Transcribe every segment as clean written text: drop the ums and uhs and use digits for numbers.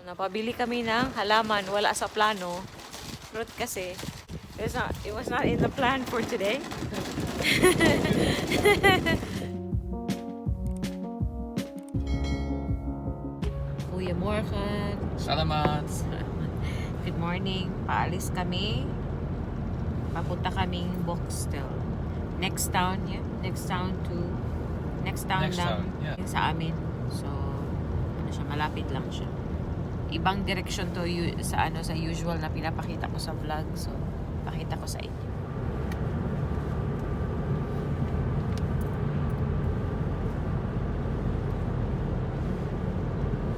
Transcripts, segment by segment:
Napabili kami ng halaman, wala sa plano. Fruit kasi. It was not in the plan for today. Kuya Morgan. Salamat. Good morning. Paalis kami. Papunta kaming Boxtel. Next town, yeah. Next town lang yeah. sa amin. So, ano siya, malapit lang siya. Ibang direction to sa usual na pinapakita ko sa vlog. So, pakita ko sa inyo.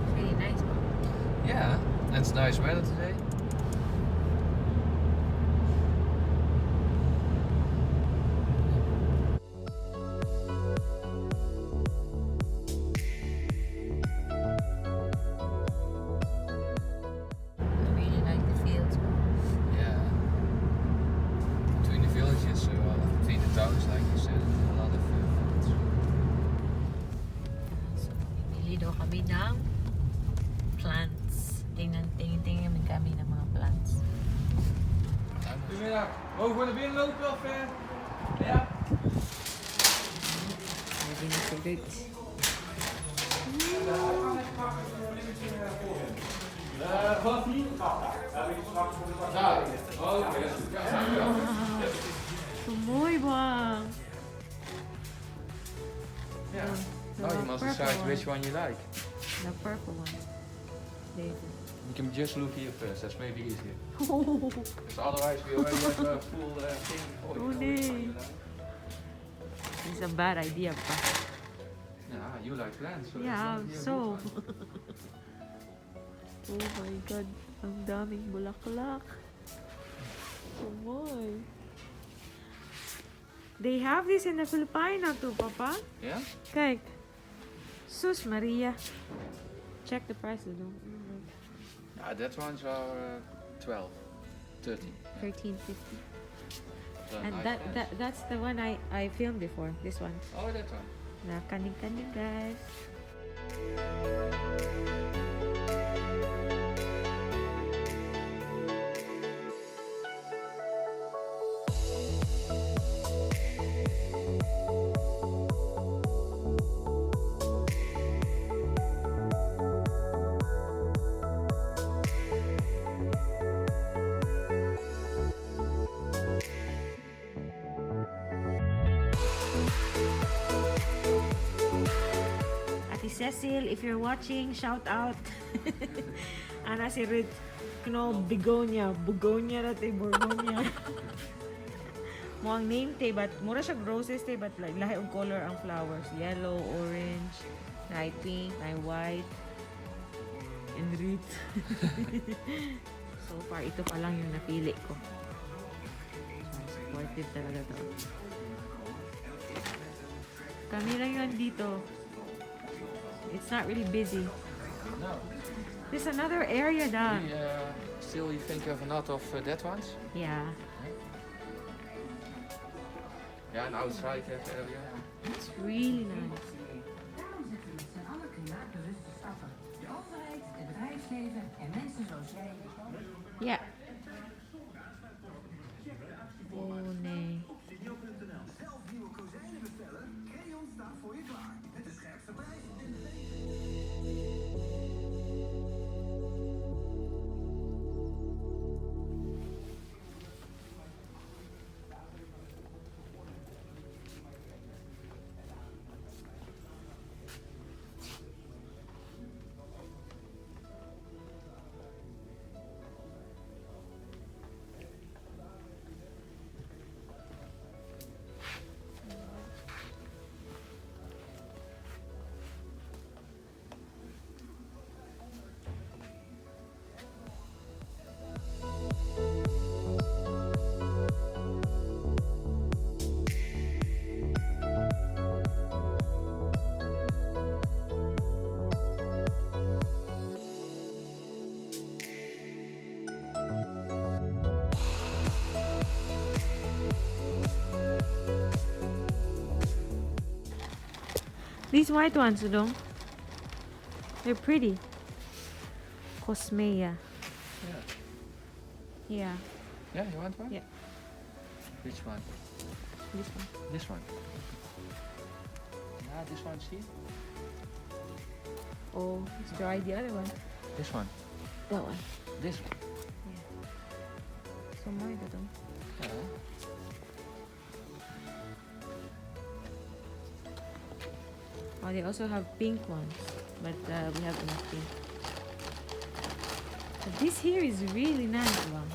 It's really nice. Yeah, and it's nice weather today. I really like the fields. Yeah. Between the villages, between the towns, like you said, a lot of fields. So, pili daw kami ng plants. Tingnan kami ng mga plants. Goedemiddag. Mogen we naar binnen lopen of? Ja. Ready na si Rich. Vanaf hier? Ja. Oké, Mooi bang! Yeah. The Now you must purple decide one. which one you like. The purple one. There. You can just look here first, that's maybe easier. Because otherwise we already have a full thing. Oh, nee. It's a bad idea pa. Yeah, you like plants. Yeah, that's so. not a good one. Oh my God. Ang daming bulaklak. Kumoy. They have this in the Filipina too, Papa. Yeah? Kijk. Sus Maria. Check the prices though. Yeah, that ones are 12, 13. 13.50. So And nice plants. that's the one I filmed before. This one. Oh, that one. Na kaning-kaning guys. Ate Cecil, if you're watching, shout out. Ana si Rit, begonia na te Borgonia. Mo ang name te, but mura siya roses te, but like lahi og color ang flowers, yellow, orange, na pink, na white, and red. So far, ito pa lang yung napili ko. Supportive talaga to. Kami lang yun dito. It's not really busy. No. There's another area da. Still, you think of a lot of that ones? Yeah. Yeah, and outside that area. It's really nice. Daarom zitten we met z'n allen klimaatbewuste stappen. De overheid, het bedrijfsleven en mensen zoals jij. Yeah. Oh nee. Zelf nieuwe kozijnen bestellen? Creon staat voor je klaar. Met de scherpste prijs en de These white ones, Udong. They're pretty. Cosmea. Yeah. Yeah, Yeah, you want one? Yeah. Which one? this one. This one. Yeah, this one, see? Oh, let's try the other one. This one. That one. This one. So more ito. Yeah. Oh, they also have pink ones, but we have enough pink. But this here is really nice one.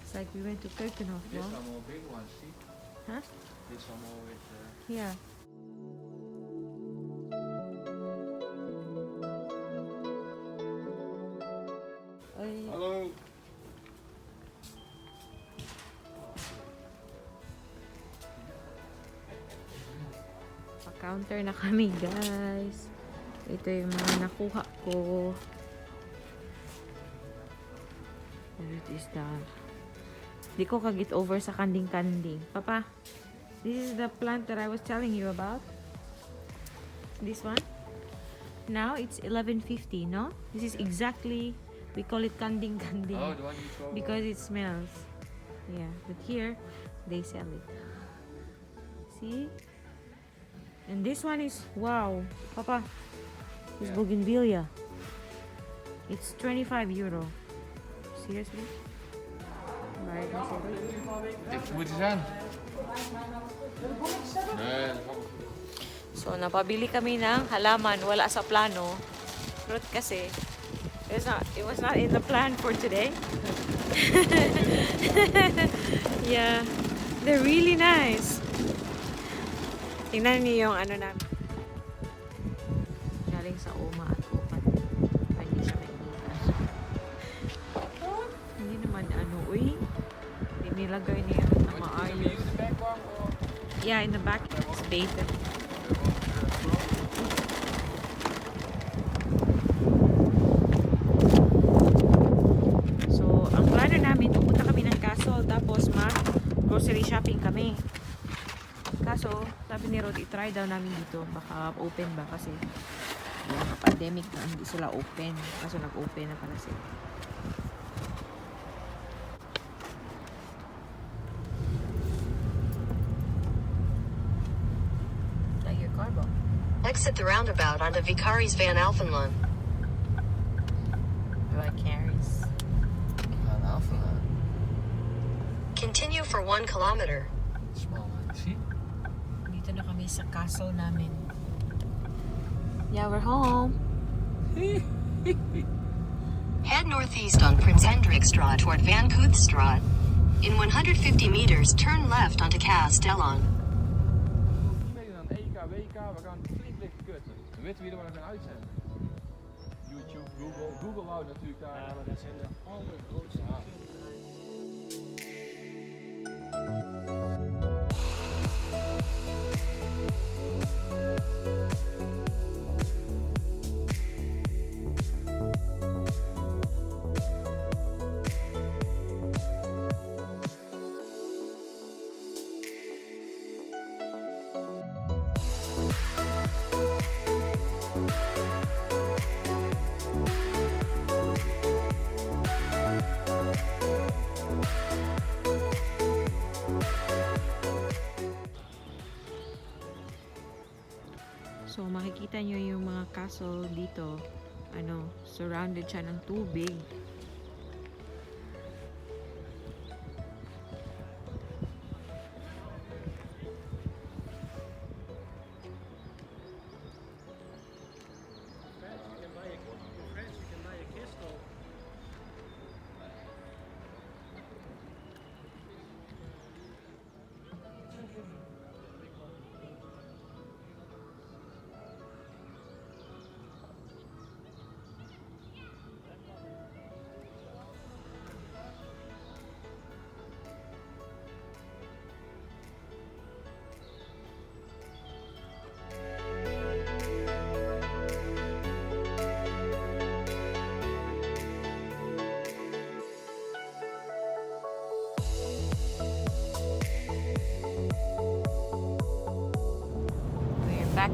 It's like we went to Kirkenhof, This wow. one more big one, see? Huh? This one more with... Yeah. Ay, Hello! pa-counter na kami, guys. Ito yung mga nakuha ko. What is that? Di ko kagit over sa kanding-kanding. Papa, this is the plant that I was telling you about. This one. Now it's 11:50, no? This is exactly, we call it kanding-kanding. Oh, the one you saw. Because it smells. Yeah, but here they sell it. See? And this one is, wow, Papa, it's Yeah. bougainvillea. It's 25 euro. Seriously? Right, Ik moet eens aan. Nee, dat is allemaal goed. So, napabili kami ng halaman. Wala sa plano. Fruit kasi. It was not in the plan for today. Yeah. They're really nice. Tingnan niyo yung ano namin. Galing sa Oma at Opan. Hindi siya kaibigan. Hindi naman ano. Uy. Hindi nilagay niya na maayos. Yeah, in the back. It's baited. So, ang plano namin, pupunta kami ng Castle, tapos grocery shopping kami. Kaso, sabi ni Rod, i-try daw namin dito. Baka open ba kasi yung pandemic na hindi sila open. Kaso nag-open na pala sila. Like your car, Bo. Exit the roundabout onto Vicaris van Alphenlaan. Like carries. Continue for 1 kilometer. Small one, see? Dito na kami sa castle namin. Yeah, we're home. Head northeast on Prince Hendrikstraat toward Van Kootstraat. In 150 meters, turn left onto Castellon. Meedoen aan EK, WK, we gaan flink liggen kutten. We weten wie er maar gaan uitzenden. YouTube, Google. Google houdt natuurlijk daar. Ja, maar dat zijn de allergrootste. Ja. So, makikita nyo yung mga castle dito. Surrounded siya ng tubig.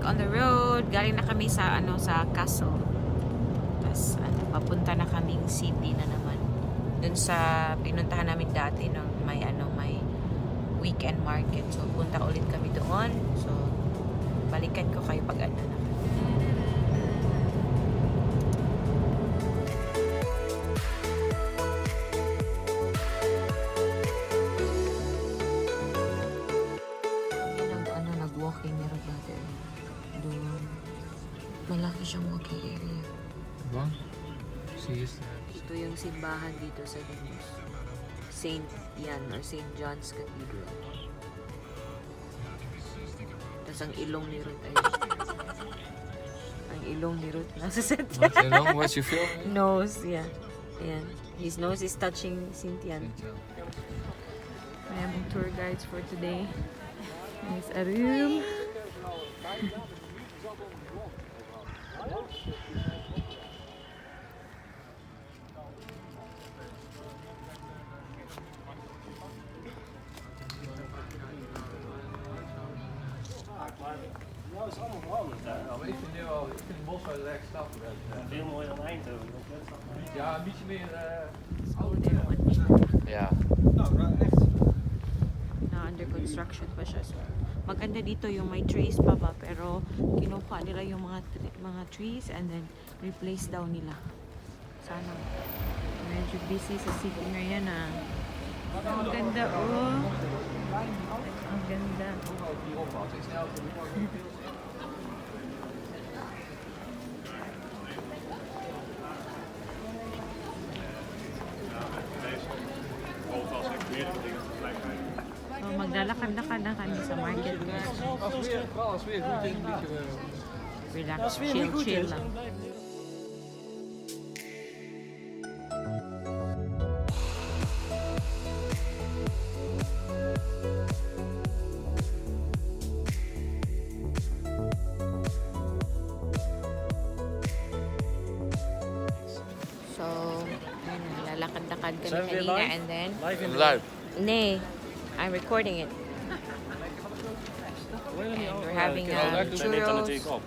on the road. Galing na kami sa sa castle. Tapos papunta na kaming city na naman. Dun sa pinuntahan namin dati ng may weekend market. So punta ulit kami doon. So balikan ko kayo pag na. Nag-walking meron dati. Doon. Malaki siyang walking area. Bang? Serious na. Ito yung simbahan dito sa Venus. Saint yan or Saint John's Cathedral. Tapos ang ilong ni Ruth ay ang ilong ni Ruth nasa set. What's ilong? What's your film? Nose, yeah. Ayan. His nose is touching Cynthia. I am tour guides for today. There's a room. Nou, is allemaal veranderd daar. Nou, maar ik vind het bos wel lekker stappen. Veel mooier dan Eindhoven. Ja, een beetje meer Ja. Nou, echt. Na under construction pa siya. So, maganda dito yung may trees pa ba, pero kinukuha nila yung mga trees and then replace daw nila. Sana. Medyo busy sa city ngayon ah. Ang ganda oh. Ang ganda. So, maglalakad-lakad na kami sa market. Als weer goed is, een beetje... Relax, chill lang. So, ayun, lalakad-lakad kami Zijn we weer kanina live? and then... Live in de Luid. Nee, I'm recording it. And we're having Ja, Ik neem dat churros. natuurlijk op.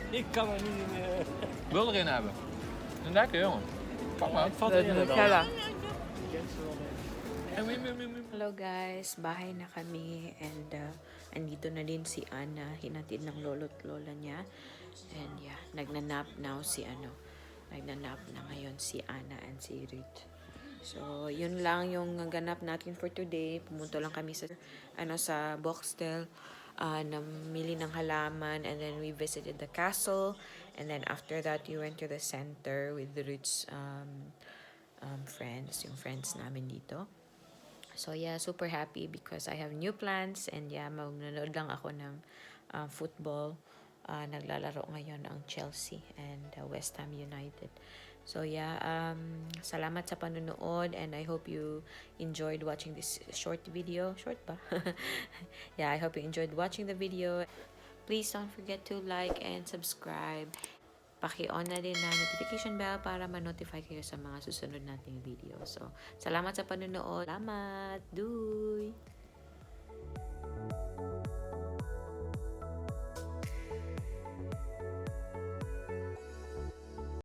Ik kan er niet meer. Wil erin hebben. Een lekker jongen. Pak maar. Ik vat erin het al. Nutella. En Hello guys, bahay na kami and andito na din si Anna, hinatid ng lolo't lola niya. And yeah, nagnanap now nagnanap na ngayon si Anna and si Ruth. So, yun lang yung ganap natin for today. Pumunta lang kami sa sa Boxtel, namili ng halaman, and then we visited the castle, and then after that we went to the center with Ruth's friends, yung friends namin dito. So yeah, super happy because I have new plans and yeah, manonood lang ako ng football. Naglalaro ngayon ang Chelsea and West Ham United. So yeah, salamat sa panonood and I hope you enjoyed watching this short video. Short ba? Yeah, I hope you enjoyed watching the video. Please don't forget to like and subscribe. Paki-on na din na notification bell para ma-notify kayo sa mga susunod nating video. So, salamat sa panonood. Salamat! Doy!